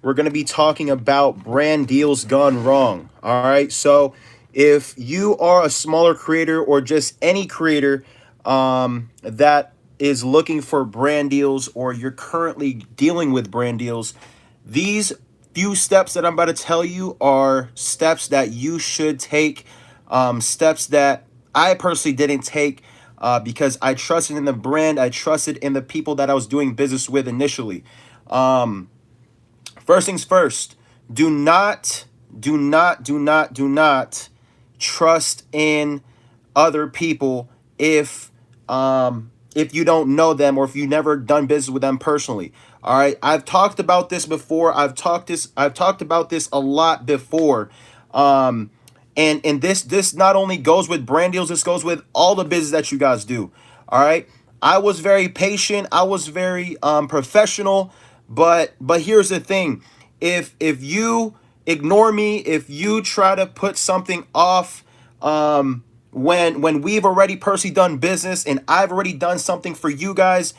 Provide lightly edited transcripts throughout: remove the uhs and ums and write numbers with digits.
we're going to be talking about brand deals gone wrong. All right. So if you are a smaller creator or just any creator that is looking for brand deals, or you're currently dealing with brand deals, these few steps that I'm about to tell you are steps that you should take, steps that I personally didn't take because I trusted in the brand, I trusted in the people that I was doing business with initially. Um, First things first, do not trust in other people if you don't know them or if you never done business with them personally. All right, I've talked about this before. I've talked about this a lot before. Um, and this not only goes with brand deals, this goes with all the business that you guys do. All right, I was very patient. I was very professional. But here's the thing: if you ignore me, if you try to put something off, when we've already personally done business and I've already done something for you guys,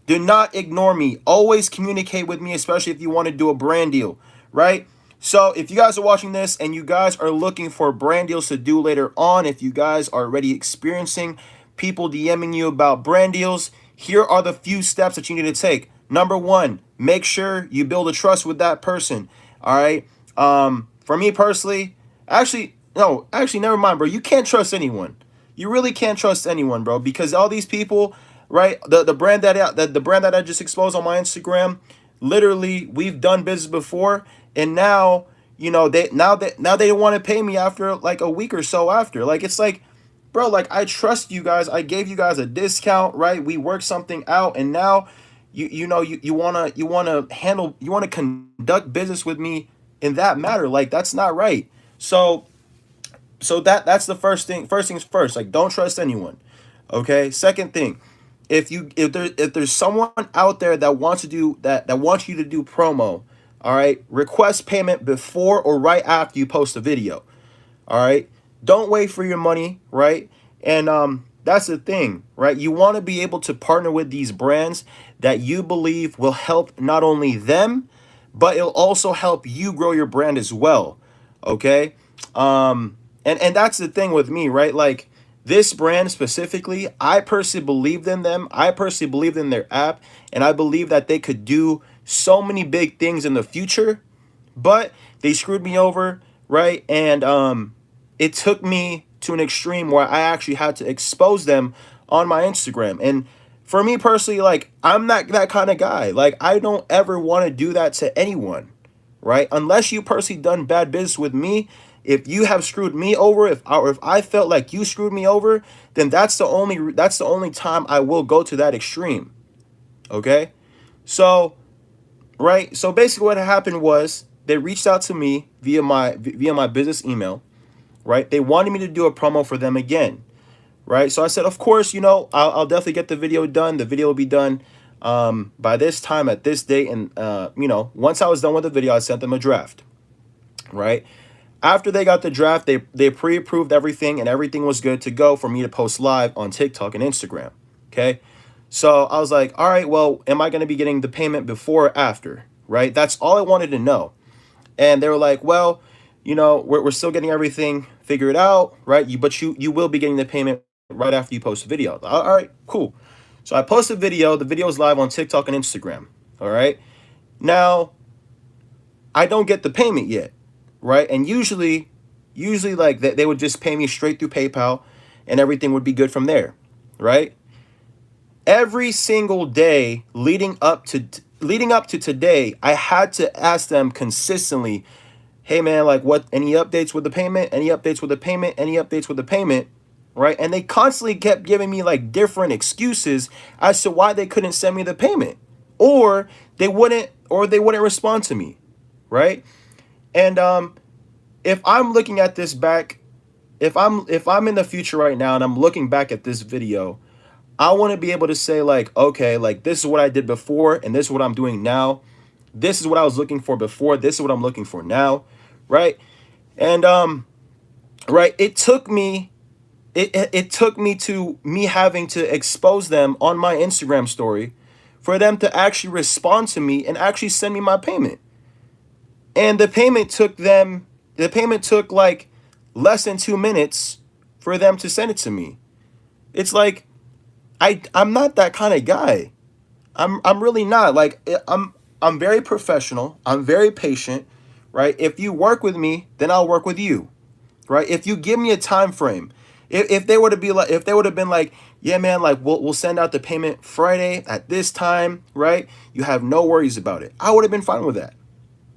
do not ignore me. Always communicate with me, especially if you want to do a brand deal, right? So if you guys are watching this and you guys are looking for brand deals to do later on, if you guys are already experiencing people DMing you about brand deals, here are the few steps that you need to take. Number one, make sure you build a trust with that person. All right. For me personally, never mind, bro. You can't trust anyone. You really can't trust anyone, bro, because all these people, right? The brand that I just exposed on my Instagram, literally, we've done business before, and now, they don't want to pay me after like a week or so after. Like, it's like, bro, like, I trust you guys. I gave you guys a discount, right? We worked something out, and now you wanna conduct business with me in that matter. Like, that's not right. So that's the first thing. First things first, like, don't trust anyone. Okay. Second thing, if there's someone out there that wants to do that wants you to do promo, all right, request payment before or right after you post a video. All right. Don't wait for your money, right? And that's the thing, right? You want to be able to partner with these brands that you believe will help not only them, but it'll also help you grow your brand as well. Okay? And that's the thing with me, right? Like, this brand specifically, I personally believed in them. I personally believed in their app, and I believe that they could do so many big things in the future, but they screwed me over, right? And it took me to an extreme where I actually had to expose them on my Instagram. And for me personally, like, I'm not that kind of guy. Like, I don't ever want to do that to anyone, right? Unless you personally done bad business with me. If you have screwed me over, if I felt like you screwed me over, then that's the only time I will go to that extreme. Okay? So, right? So basically what happened was they reached out to me via my business email, right? They wanted me to do a promo for them again, right? So I said, of course, I'll definitely get the video done. The video will be done by this time at this date. And, once I was done with the video, I sent them a draft, right? After they got the draft, they pre-approved everything and everything was good to go for me to post live on TikTok and Instagram. Okay. So I was like, all right, well, am I going to be getting the payment before or after? Right. That's all I wanted to know. And they were like, well, we're still getting everything figured out. Right. But you will be getting the payment right after you post the video. All right, cool. So I posted a video. The video is live on TikTok and Instagram. All right. Now, I don't get the payment yet, right? And usually like they would just pay me straight through PayPal and everything would be good from there, right? Every single day leading up to today, I had to ask them consistently, "Hey man, like, what, any updates with the payment? Any updates with the payment? Any updates with the payment?" Right? And they constantly kept giving me like different excuses as to why they couldn't send me the payment, or they wouldn't respond to me, right? And if I'm looking at this back, if I'm in the future right now and I'm looking back at this video, I want to be able to say, like, okay, like, this is what I did before and this is what I'm doing now. This is what I was looking for before, this is what I'm looking for now, right? And right, it took me to me having to expose them on my Instagram story for them to actually respond to me and actually send me my payment. and the payment took like less than 2 minutes for them to send it to me. It's like I'm not that kind of guy. I'm really not. Like I'm very professional. I'm very patient, right? If you work with me, then I'll work with you, right? If you give me a time frame, if they were to be like, if they would have been like, yeah, man, like we'll send out the payment Friday at this time, right? You have no worries about it. I would have been fine with that.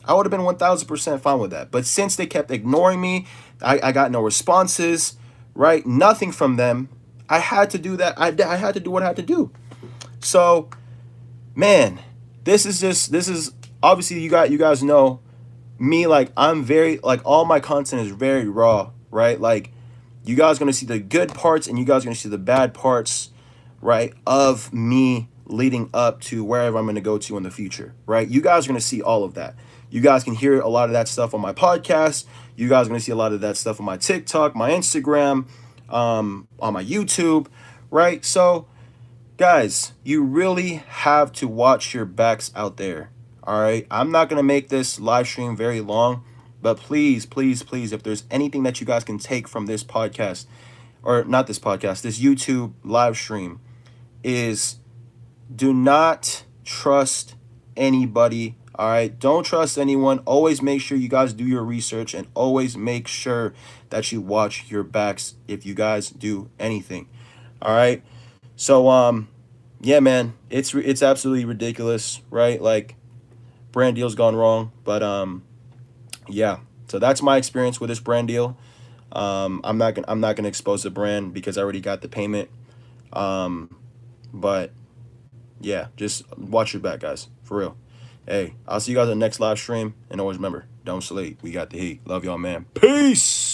I would have been 1000% fine with that. But since they kept ignoring me, I got no responses, right? Nothing from them. I had to do that. I had to do what I had to do. So, man, this is obviously you guys know me, like I'm very, like all my content is very raw, right? Like you guys gonna see the good parts and you guys gonna see the bad parts, right, of me leading up to wherever I'm gonna go to in the future, right? You guys are gonna see all of that. You guys can hear a lot of that stuff on my podcast. You guys are gonna see a lot of that stuff on my TikTok, my Instagram, on my YouTube, right? So guys, you really have to watch your backs out there. All right. I'm not going to make this live stream very long, but please, please, please, if there's anything that you guys can take from this podcast, or not this podcast, this YouTube live stream, is do not trust anybody. All right. Don't trust anyone. Always make sure you guys do your research and always make sure that you watch your backs if you guys do anything. All right. So yeah, man, it's absolutely ridiculous, right? Like brand deals gone wrong, but yeah. So that's my experience with this brand deal. I'm not gonna expose the brand because I already got the payment. Um, but yeah, just watch your back, guys, for real. Hey, I'll see you guys in the next live stream, and always remember, don't sleep. We got the heat. Love y'all, man. Peace.